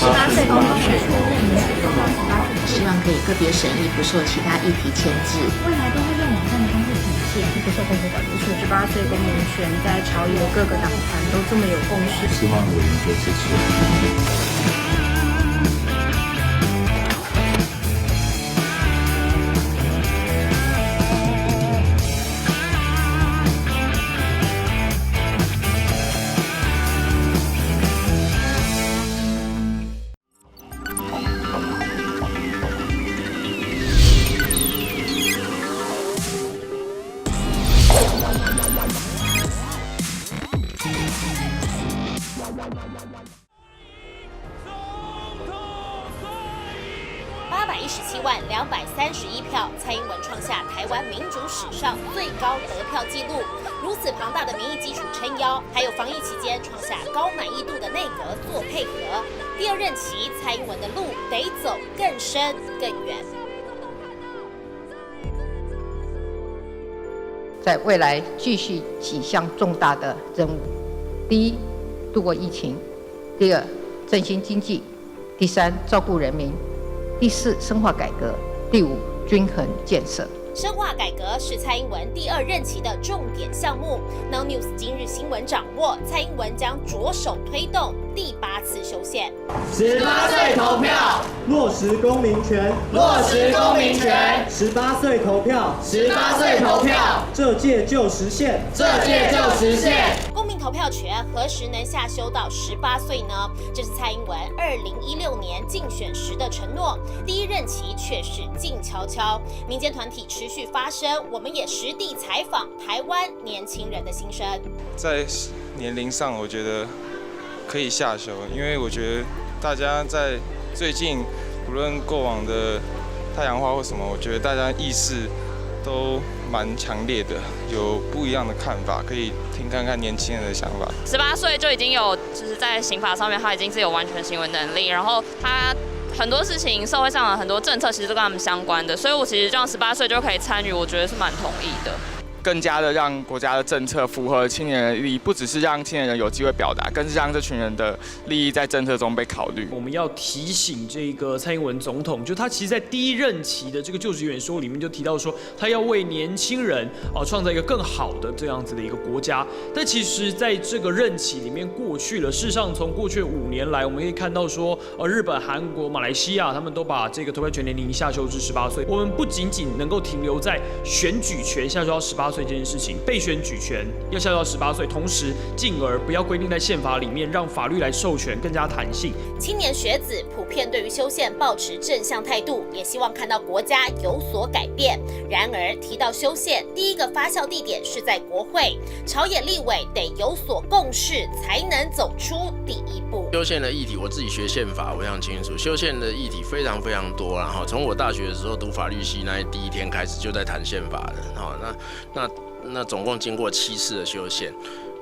18岁公民权，希望可以个别审议，不受其他议题牵制。未来都会用网站的方式呈现，不受政府管束。18岁公民权在朝野各个党团都这么有共识，希望委员会支持。817.231票，蔡英文创下台湾民主史上最高得票纪录。如此庞大的民意基础撑腰，还有防疫期间创下高满意度的内阁做配合，第二任期蔡英文的路得走更深更远。在未来继续几项重大的任务：第一，度过疫情；第二，振兴经济；第三，照顾人民；第四，深化改革；第五，均衡建设。深化改革是蔡英文第二任期的重点项目。Now News 今日新闻掌握，蔡英文将着手推动第8次修宪。18岁投票，落实公民权，落实公民权。18岁投票，18岁投票，这届就实现，这届就实现。公民投票权何时能下修到18岁呢？这是蔡英文2016年竞选时的承诺，第一任期却是静悄悄。民间团体持续发声，我们也实地采访台湾年轻人的心声。在年龄上，我觉得可以下修，因为我觉得大家在最近，不论过往的太阳花或什么，我觉得大家意识都蛮强烈的，有不一样的看法，可以听看看年轻人的想法。18岁就已经有，就是在刑法上面他已经是有完全行为能力，然后他很多事情，社会上的很多政策其实都跟他们相关的，所以我其实这样18岁就可以参与，我觉得是蛮同意的。更加的让国家的政策符合青年人的利益，不只是让青年人有机会表达，更是让这群人的利益在政策中被考虑。我们要提醒这个蔡英文总统，就他其实在第一任期的这个就职演说里面就提到说，他要为年轻人创造一个更好的这样子的一个国家。但其实在这个任期里面过去了，事实上从过去5年来，我们可以看到说，日本、韩国、马来西亚他们都把这个投票权年龄下修至18岁。我们不仅仅能够停留在选举权下修到18岁这件事情，被选举权要下修到18岁，同时进而不要规定在宪法里面，让法律来授权更加弹性。青年学子普遍对于修宪抱持正向态度，也希望看到国家有所改变。然而提到修宪，第一个发酵地点是在国会，朝野立委得有所共识，才能走出第一步。修宪的议题，我自己学宪法，我非常清楚，修宪的议题非常非常多，然后从我大学的时候读法律系那第一天开始就在谈宪法的，那总共经过7次的修宪，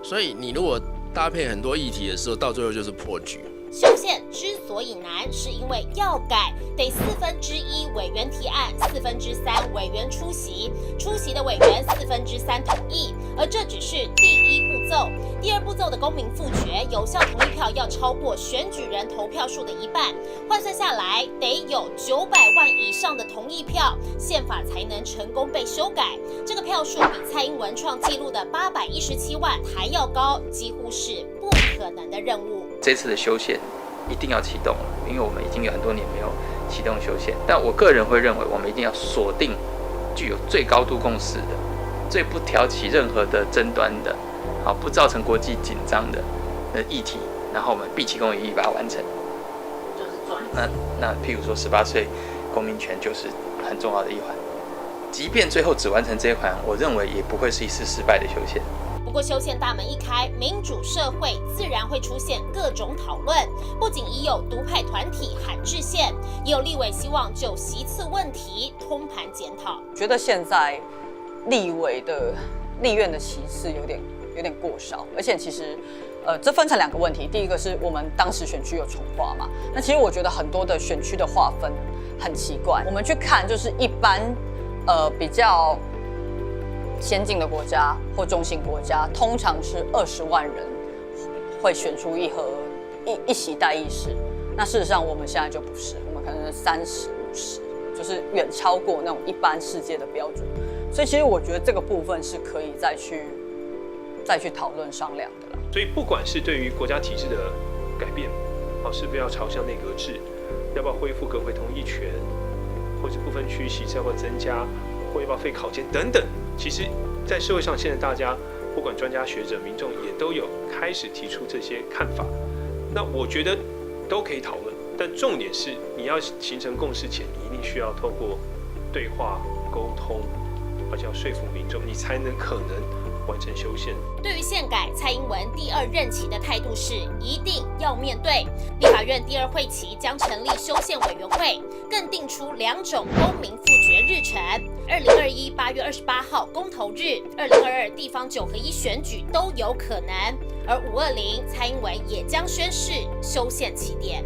所以你如果搭配很多议题的时候，到最后就是破局。修宪之所以难，是因为要改得1/4委员提案，3/4委员出席，出席的委员3/4同意，而这只是第一步骤。第二步骤的公民复决，有效同意票要超过选举人投票数的1半，换算下来得有900万以上的同意票，宪法才能成功被修改。这个票数比蔡英文创纪录的817万还要高，几乎是不可能的任务。这次的修宪一定要启动，因为我们已经有很多年没有启动修宪。但我个人会认为，我们一定要锁定具有最高度共识的、最不挑起任何的争端的、不造成国际紧张的议题，然后我们毕其功于一，把它完成。那譬如说18岁公民权就是很重要的一环。即便最后只完成这一环，我认为也不会是一次失败的修宪。不过修宪大门一开，民主社会自然会出现各种讨论，不仅已有独派团体喊制宪，也有立委希望就席次问题通盘检讨。觉得现在立院的席次有点过少，而且其实这分成2个问题，第一个是我们当时选区有重划嘛，那其实我觉得很多的选区的划分很奇怪，我们去看就是一般比较先进的国家或中型国家，通常是20万人会选出一席代议士，那事实上我们现在就不是，我们可能是30、50，就是远超过那种一般世界的标准。所以其实我觉得这个部分是可以再去讨论商量的啦。所以不管是对于国家体制的改变，是不是要朝向内阁制，要不要恢复阁揆同意权，或者部分区席次要不要增加，或要不要废考监等等，其实在社会上现在大家不管专家学者、民众也都有开始提出这些看法。那我觉得都可以讨论，但重点是你要形成共识前，你一定需要透过对话沟通，而且要说服民众，你才能可能完成修宪。对于宪改，蔡英文第2任期的态度是一定要面对。立法院第2会期将成立修宪委员会，更定出2种公民复决日程：2021 8月28号公投日，2022地方9合1选举都有可能。而520，蔡英文也将宣示修宪起点。